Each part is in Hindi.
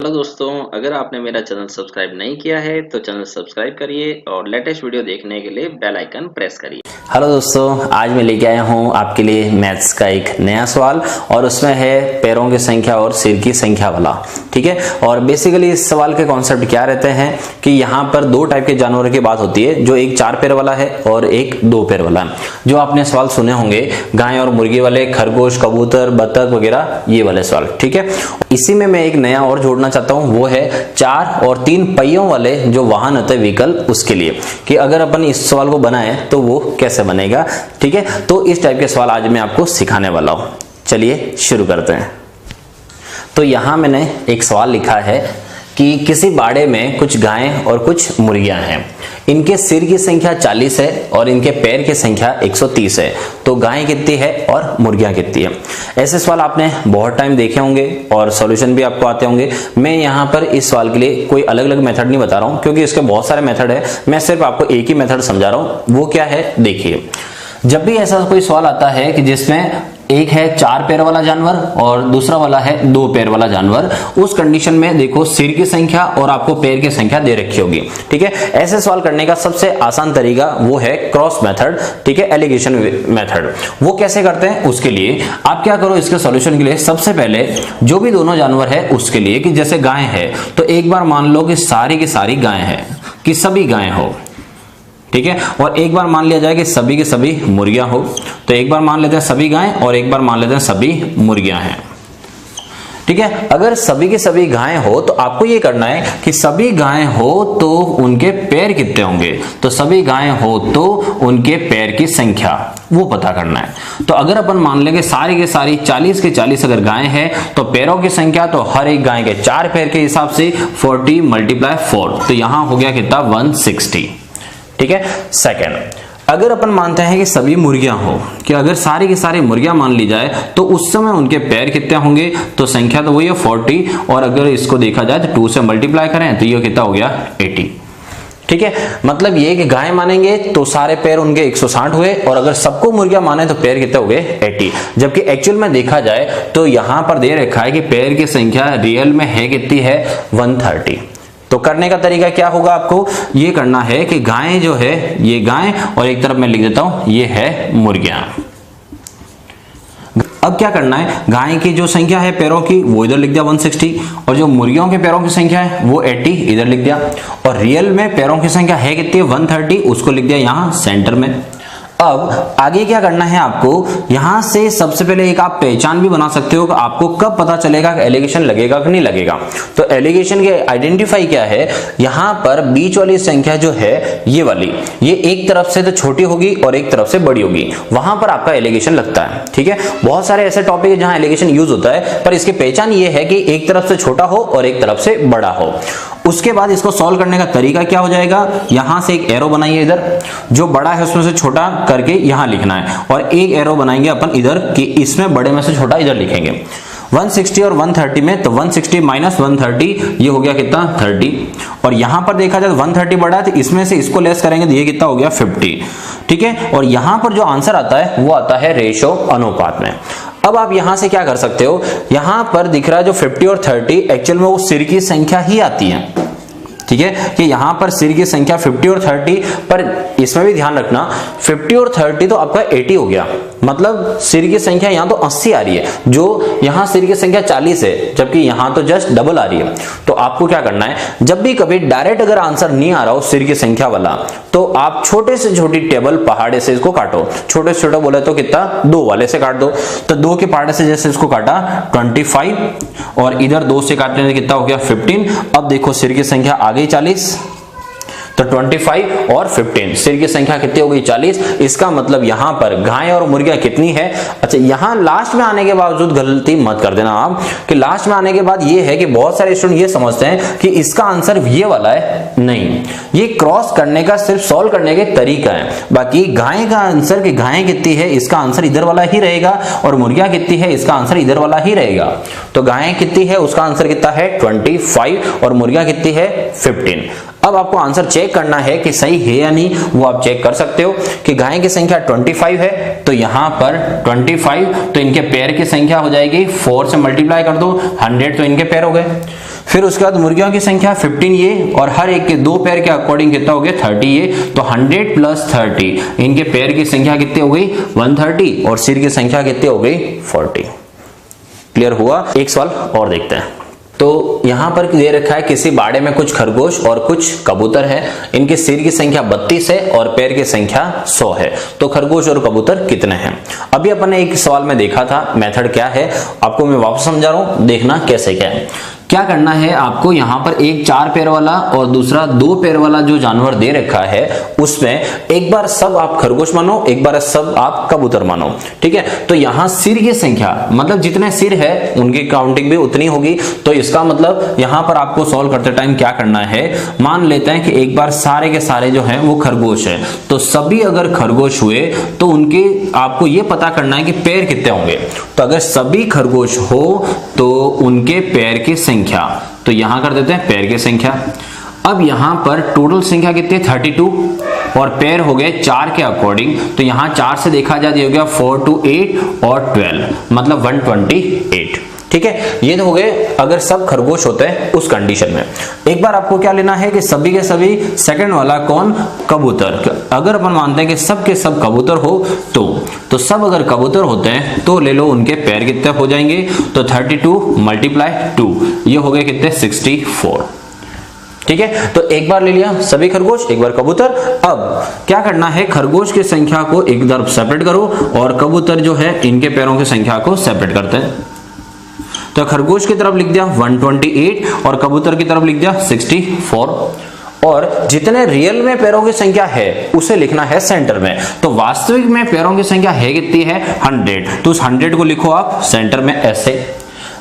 हेलो दोस्तों, अगर आपने मेरा चैनल सब्सक्राइब नहीं किया है तो चैनल सब्सक्राइब करिए और लेटेस्ट वीडियो देखने के लिए बेल आइकन प्रेस करिए। हेलो दोस्तों, आज मैं लेके आया हूँ आपके लिए मैथ्स का एक नया सवाल और उसमें है पैरों की संख्या और सिर की संख्या वाला। ठीक है, और बेसिकली इस सवाल के कॉन्सेप्ट क्या रहते हैं कि यहाँ पर दो टाइप के जानवरों की बात होती है, जो एक 4 पैर वाला है और एक 2 पैर वाला है। जो आपने सवाल सुने होंगे गाय और मुर्गी वाले, खरगोश, कबूतर, बतख वगैरह, ये वाले सवाल। ठीक है, इसी में मैं एक नया और जोड़ना चाहता हूँ, वो है 4 और 3 पहियों वाले जो वाहन होते हैं, व्हीकल, उसके लिए कि अगर अपन इस सवाल को बनाए तो वो कैसे बनेगा। ठीक है, तो इस टाइप के सवाल आज मैं आपको सिखाने वाला हूं। चलिए शुरू करते हैं। तो यहां मैंने एक सवाल लिखा है कि किसी बाड़े में कुछ गायें और कुछ मुर्गियां हैं। इनके सिर की संख्या 40 है और इनके पैर की संख्या 130 है। तो गायें कितनी है और मुर्गियां कितनी है। ऐसे सवाल आपने बहुत टाइम देखे होंगे और सॉल्यूशन भी आपको आते होंगे। मैं यहाँ पर इस सवाल के लिए कोई अलग अलग मेथड नहीं बता रहा हूँ, क्योंकि इसके बहुत सारे मेथड है। मैं सिर्फ आपको एक ही मेथड समझा रहा हूँ। वो क्या है, देखिए। जब भी ऐसा कोई सवाल आता है कि जिसमें एक है 4 पैर वाला जानवर और दूसरा वाला है 2 पैर वाला जानवर, उस कंडीशन में देखो सिर की संख्या और आपको पैर की संख्या दे रखी होगी। ठीक है, ऐसे सवाल करने का सबसे आसान तरीका वो है क्रॉस मेथड। ठीक है, एलिगेशन मेथड। वो कैसे करते हैं, उसके लिए आप क्या करो, इसके सॉल्यूशन के लिए सबसे पहले जो भी दोनों जानवर है उसके लिए, कि जैसे गाय है तो एक बार मान लो कि सारी की सारी गाय है, कि सभी गाय हो। ठीक है, और एक बार मान लिया जाए कि सभी के सभी मुर्गियां हो। तो एक बार मान लेते हैं सभी गायें और एक बार मान लेते हैं सभी मुर्गियां हैं। ठीक है, अगर सभी के सभी गायें हो तो आपको ये करना है कि सभी गायें हो तो उनके पैर कितने होंगे। तो सभी गायें हो तो उनके पैर की संख्या वो पता करना है। तो अगर अपन मान लेंगे सारी के सारी 40 के 40 अगर गायें हैं तो पैरों की संख्या, तो हर एक गाय के 4 पैर के हिसाब से 40 × 4, तो यहां हो गया कितना, 160। ठीक है, सेकंड, अगर अपन मानते हैं कि सभी मुर्गियां हो, कि अगर सारी की सारी मुर्गियां मान ली जाए तो उस समय उनके पैर कितने होंगे। तो संख्या तो वही है 40, और अगर इसको देखा जाए तो 2 से मल्टीप्लाई करें तो ये कितना हो गया, 80। ठीक है, मतलब ये कि गाय मानेंगे तो सारे पैर उनके 160 हुए, और अगर सबको मुर्गियां माने तो पैर कितने हो गए, 80। जबकि एक्चुअल में देखा जाए तो यहां पर दे रखा है कि पैर की संख्या रियल में है कितनी है, 130। तो करने का तरीका क्या होगा, आपको ये करना है कि गाय जो है ये गाय, और एक तरफ मैं लिख देता हूं ये है मुर्गियां। अब क्या करना है, गाय की जो संख्या है पैरों की वो इधर लिख दिया 160, और जो मुर्गियों के पैरों की संख्या है वो 80 इधर लिख दिया, और रियल में पैरों की संख्या है कितनी, 130, उसको लिख दिया यहां सेंटर में। अब आगे क्या करना है आपको, यहां से सबसे पहले एक आप पहचान भी बना सकते हो कि आपको कब पता चलेगा कि एलिगेशन लगेगा कि नहीं लगेगा। तो एलिगेशन के आइडेंटिफाई क्या है, यहां पर बीच वाली संख्या जो है ये वाली, ये एक तरफ से तो छोटी होगी और एक तरफ से बड़ी होगी, वहां पर आपका एलिगेशन लगता है। ठीक है, बहुत सारे ऐसे टॉपिक है जहां एलिगेशन यूज होता है, पर इसकी पहचान ये है कि एक तरफ से छोटा हो और एक तरफ से बड़ा हो। उसके बाद इसको सॉल्व करने का तरीका क्या हो जाएगा, यहां से एक एरो बनाइए इधर, जो बड़ा है उसमें से छोटा करके यहां लिखना है, और एक एरो बनाएंगे अपन इधर कि इसमें बड़े में से छोटा इधर लिखेंगे। 160 और 130 में, तो 160 - 130 ये हो गया कितना, 30। और यहां पर देखा जाए तो 130 बड़ा है, तो इसमें से इसको लेस करेंगे तो ये कितना हो गया, 50। ठीक है, और यहां पर जो आंसर आता है वो आता है रेशो, अनुपात में। अब आप यहां से क्या कर सकते हो, यहां पर दिख रहा है जो 50 और 30 एक्चुअल में वो सिर की संख्या ही आती है। ठीक है, कि यहां पर सिर की संख्या 50 और 30, पर इसमें भी ध्यान रखना 50 और 30 तो आपका 80 हो गया, मतलब सिर की संख्या यहां तो 80 आ रही है, जो यहां सिर की संख्या 40 है, जबकि यहां तो जस्ट डबल आ रही है। तो आपको क्या करना है, जब भी कभी डायरेक्ट अगर आंसर नहीं आ रहा हो सिर की संख्या वाला, तो आप छोटे से छोटी टेबल पहाड़े से इसको काटो। छोटे से छोटा बोले तो कितना, 2 वाले से काट दो। तो 2 के पहाड़े से जैसे इसको काटा 25, और इधर 2 से काटने से कितना हो गया, 15। अब देखो सिर की संख्या आ गई 40, तो 25 और 15, सिर की संख्या कितनी हो गई, 40। इसका मतलब यहां पर गाय और मुर्गियां कितनी है। अच्छा, यहां लास्ट में आने के बावजूद गलती मत कर देना आप, कि लास्ट में आने के बाद ये है कि बहुत सारे स्टूडेंट ये समझते हैं कि इसका आंसर ये वाला है। नहीं, ये क्रॉस करने का सिर्फ सॉल्व करने के तरीका है। बाकी गाय का आंसर, कि गाय कितनी है, इसका आंसर इधर वाला ही रहेगा, और मुर्गियां कितनी है, इसका आंसर इधर वाला ही रहेगा। तो गाय कितनी है, उसका आंसर कितना है, 25, और मुर्गियां कितनी है, 15। अब आपको आंसर चेक करना है कि सही है या नहीं, वो आप चेक कर सकते हो कि गाय की संख्या 25 है, तो यहां पर 25, तो इनके पैर की संख्या हो जाएगी 4 से मल्टीप्लाई कर दो, 100 तो इनके पैर हो गए। फिर उसके बाद मुर्गियों की संख्या 15 ये, और हर एक के 2 पेयर के अकॉर्डिंग कितना हो गया 30 ये, तो 100 प्लस 30 इनके पेयर की संख्या कितनी हो गई 130 और सिर की संख्या कितनी हो गई 40। क्लियर हुआ। एक सवाल और देखते हैं। तो यहां पर दे रखा है किसी बाड़े में कुछ खरगोश और कुछ कबूतर है, इनके सिर की संख्या 32 है और पैर की संख्या 100 है, तो खरगोश और कबूतर कितने हैं। अभी अपन ने एक सवाल में देखा था मेथड क्या है, आपको मैं वापस समझा रहा हूं, देखना कैसे क्या है। क्या करना है आपको, यहां पर एक 4 पैर वाला और दूसरा 2 पैर वाला जो जानवर दे रखा है उसमें एक बार सब आप खरगोश मानो, एक बार सब आप कबूतर मानो, ठीक है। तो यहां सिर की संख्या मतलब जितने सिर है उनकी काउंटिंग भी उतनी होगी, तो इसका मतलब यहां पर आपको सॉल्व करते टाइम क्या करना है, मान लेते हैं कि एक बार सारे के सारे जो है वो खरगोश है, तो सभी अगर खरगोश हुए तो उनके आपको ये पता करना है कि पैर कितने होंगे। तो अगर सभी खरगोश हो तो उनके पैर की संख्या, तो यहां कर देते हैं पैर की संख्या। अब यहां पर टोटल संख्या कितनी है 32 और पैर हो गए 4 के अकॉर्डिंग, तो यहां 4 से देखा जाए हो गया 4 to 8 और 12 मतलब 128, ठीक है। ये तो हो गए अगर सब खरगोश होते हैं उस कंडीशन में। एक बार आपको क्या लेना है कि सभी के सभी सेकंड वाला कौन कबूतर, अगर अपन मानते हैं कि सब के सब कबूतर हो तो सब अगर कबूतर होते हैं तो ले लो उनके पैर कितने हो जाएंगे, तो 32 मल्टीप्लाई 2 ये हो गए कितने 64, ठीक है। तो एक बार ले लिया सभी खरगोश एक बार कबूतर। अब क्या करना है, खरगोश की संख्या को एक तरफ सेपरेट करो और कबूतर जो है इनके पैरों की संख्या को सेपरेट करते हैं। तो खरगोश की तरफ लिख दिया 128 और कबूतर की तरफ लिख दिया 64, और जितने रियल में पैरों की संख्या है उसे लिखना है सेंटर में। तो वास्तविक में पैरों की संख्या है कितनी है 100, तो उस 100 को लिखो आप सेंटर में ऐसे।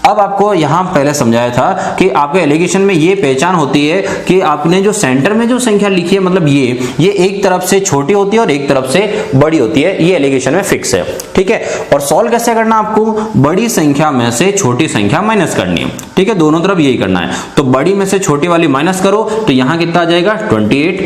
अब आपको यहां पहले समझाया था कि आपके एलिगेशन में ये पहचान होती है कि आपने जो सेंटर में जो संख्या लिखी है मतलब ये एक तरफ से छोटी होती है और एक तरफ से बड़ी होती है, ये एलिगेशन में फिक्स है, ठीक है। और सॉल्व कैसे करना, आपको बड़ी संख्या में से छोटी संख्या माइनस करनी है, ठीक है, दोनों तरफ यही करना है। तो बड़ी में से छोटी वाली माइनस करो तो यहां कितना आ जाएगा 28,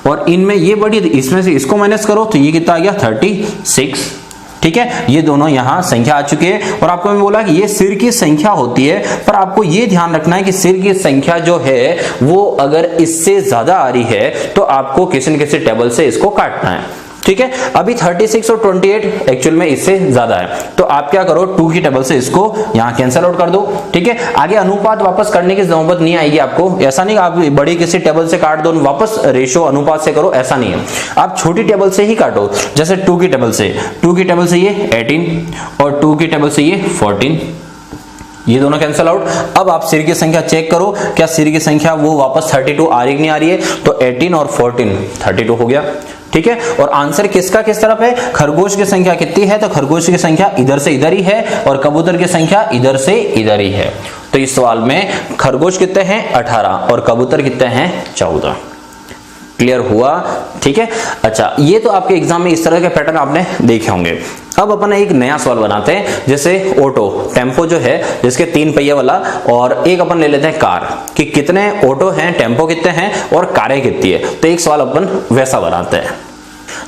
और इनमें ये बड़ी इसमें से इसको माइनस करो तो ये कितना आ गया 36, ठीक है। ये दोनों यहां संख्या आ चुके हैं। और आपको मैं बोला कि ये सिर की संख्या होती है, पर आपको ये ध्यान रखना है कि सिर की संख्या जो है वो अगर इससे ज्यादा आ रही है तो आपको किसी न किसी टेबल से इसको काटना है, ठीक है। अभी 36 और 28 एक्चुअल में इससे ज्यादा है, तो आप क्या करो 2 की टेबल से इसको यहां कैंसिल आउट कर दो, ठीक है। आगे अनुपात वापस करने की नौबत नहीं आएगी आपको, ऐसा नहीं आप बड़ी किसी टेबल से काट दो वापस रेशो अनुपात से करो, ऐसा नहीं है, आप छोटी टेबल से ही काटो। जैसे 2 की टेबल से ये 18 और 2 की टेबल से ये 14, ये दोनों कैंसिल आउट। अब आप सिर की संख्या चेक करो, क्या सिर की संख्या वो वापस 32 आ रही नहीं आ रही है, तो 18 और 14 32 हो गया, ठीक है। और आंसर किसका किस तरफ है, खरगोश की संख्या कितनी है, तो खरगोश की संख्या इधर से इधर ही है और कबूतर की संख्या इधर से इधर ही है। तो इस सवाल में खरगोश कितने हैं 18 और कबूतर कितने हैं 14। क्लियर हुआ, ठीक है। अच्छा, ये तो आपके एग्जाम में इस तरह के पैटर्न आपने देखे होंगे। अब अपन एक नया सवाल बनाते हैं, जैसे ऑटो टेम्पो जो है जिसके 3 पहिए वाला, और एक अपन ले लेते हैं कार, कि कितने ऑटो हैं, टेम्पो कितने हैं और कारें कितनी है। तो एक सवाल अपन वैसा बनाते हैं।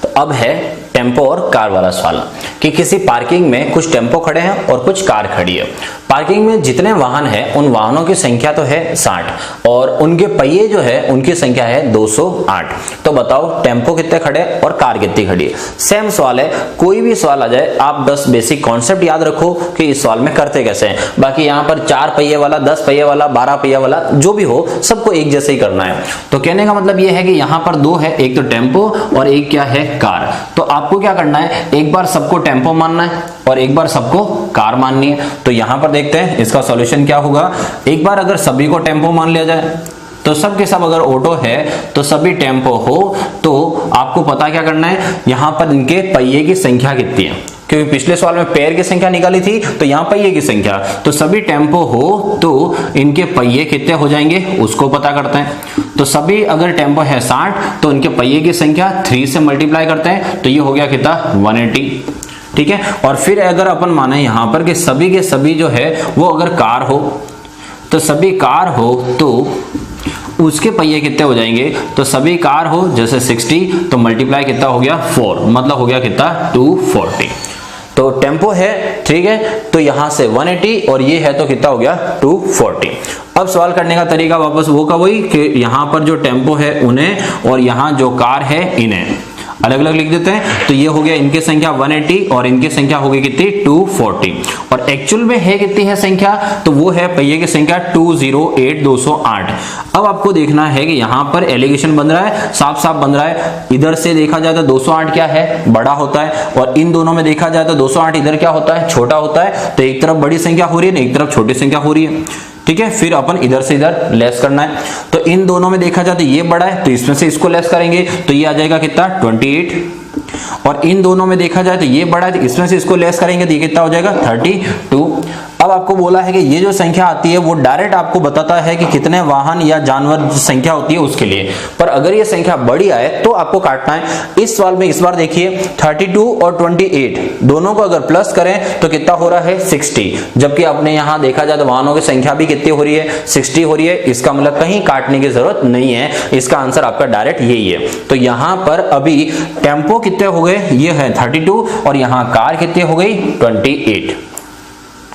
तो अब है टेम्पो और कार वाला सवाल, कि किसी पार्किंग में कुछ टेम्पो खड़े हैं और कुछ कार खड़ी है। पार्किंग में जितने वाहन हैं उन वाहनों की संख्या तो है 60 और उनके पहिए जो है उनकी संख्या है 208। तो बताओ टेम्पो कितने खड़े और कार कितनी खड़ी है। सेम सवाल है, कोई भी सवाल आ जाए आप बस बेसिक कॉन्सेप्ट याद रखो कि इस सवाल में करते कैसे हैं। बाकी यहाँ पर 4 पहिए वाला, 10 पहिए वाला, 12 पहिए वाला जो भी हो सबको एक जैसे ही करना है। तो कहने का मतलब यह है कि यहाँ पर 2 है, एक तो टेम्पो और एक क्या है कार। तो आपको क्या करना है, एक बार सबको टेम्पो मानना है और एक बार सबको कार माननी है। तो यहां पर देखते हैं इसका सॉल्यूशन क्या होगा। एक बार अगर सभी को टेम्पो मान लिया जाए तो सब के सब अगर ऑटो है तो सभी टेम्पो हो, तो आपको पता क्या करना है, यहां पर इनके पहिए की संख्या कितनी है, क्योंकि पिछले सवाल में पैर की संख्या निकाली थी तो यहाँ पहिए की संख्या। तो सभी टेम्पो हो तो इनके पहिए कितने हो जाएंगे उसको पता करते हैं। तो सभी अगर टेम्पो है 60 तो इनके पहिए की संख्या 3 से मल्टीप्लाई करते हैं, तो ये हो गया कितना 180, ठीक है। और फिर अगर अपन माने यहाँ पर कि सभी के सभी जो है वो अगर कार हो, तो सभी कार हो तो उसके पहिए कितने हो जाएंगे, तो सभी कार हो जैसे 60 तो मल्टीप्लाई कितना हो गया 4, मतलब हो गया कितना 240। तो टेम्पो है, ठीक है, तो यहां से 180 और ये है तो कितना हो गया 240। अब सवाल करने का तरीका वापस वो का वही कि यहाँ पर जो टेम्पो है उन्हें और यहाँ जो कार है इन्हें अलग अलग लिख देते हैं। तो ये हो गया इनकी संख्या 180 और इनकी संख्या होगी कितनी 240 और एक्चुअल में है कितनी है संख्या, तो वो है पहिए की संख्या 208 अब आपको देखना है कि यहाँ पर एलिगेशन बन रहा है, साफ साफ बन रहा है। इधर से देखा जाए तो 208 क्या है, बड़ा होता है, और इन दोनों में देखा जाए तो 208 इधर क्या होता है, छोटा होता है। तो एक तरफ बड़ी संख्या हो रही है, एक तरफ छोटी संख्या हो रही है। ठीक है, फिर अपन इधर से इधर लेस करना है। तो इन दोनों में देखा जाए तो ये बड़ा है, तो इसमें से इसको लेस करेंगे तो ये आ जाएगा कितना 28, और इन दोनों में देखा जाए तो ये बड़ा है, तो इसमें से इसको लेस करेंगे तो ये कितना हो जाएगा 32। अब आपको बोला है कि ये जो संख्या आती है वो डायरेक्ट आपको बताता है कि कितने वाहन या जानवर संख्या होती है उसके लिए, पर अगर ये संख्या बड़ी आए तो आपको काटना है। इस सवाल में इस बार देखिए 32 और 28 दोनों को अगर प्लस करें तो कितना हो रहा है 60, जबकि आपने यहाँ देखा जाए तो वाहनों की संख्या भी कितनी हो रही है 60 हो रही है। इसका मतलब कहीं काटने की जरूरत नहीं है, इसका आंसर आपका डायरेक्ट यही है। तो यहाँ पर अभी टेम्पो कितने हो गए, ये है 32 और यहाँ कार कितनी हो गई 28।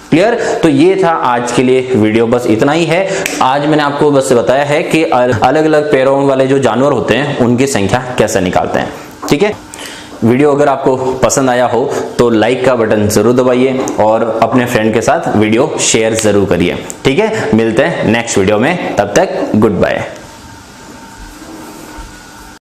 क्लियर। तो ये था आज के लिए वीडियो, बस इतना ही है। आज मैंने आपको बस बताया है कि अलग अलग पैरों वाले जो जानवर होते हैं उनकी संख्या कैसे निकालते हैं। ठीक है, वीडियो अगर आपको पसंद आया हो तो लाइक का बटन जरूर दबाइए और अपने फ्रेंड के साथ वीडियो शेयर जरूर करिए। ठीक है, मिलते हैं नेक्स्ट वीडियो में, तब तक गुड बाय।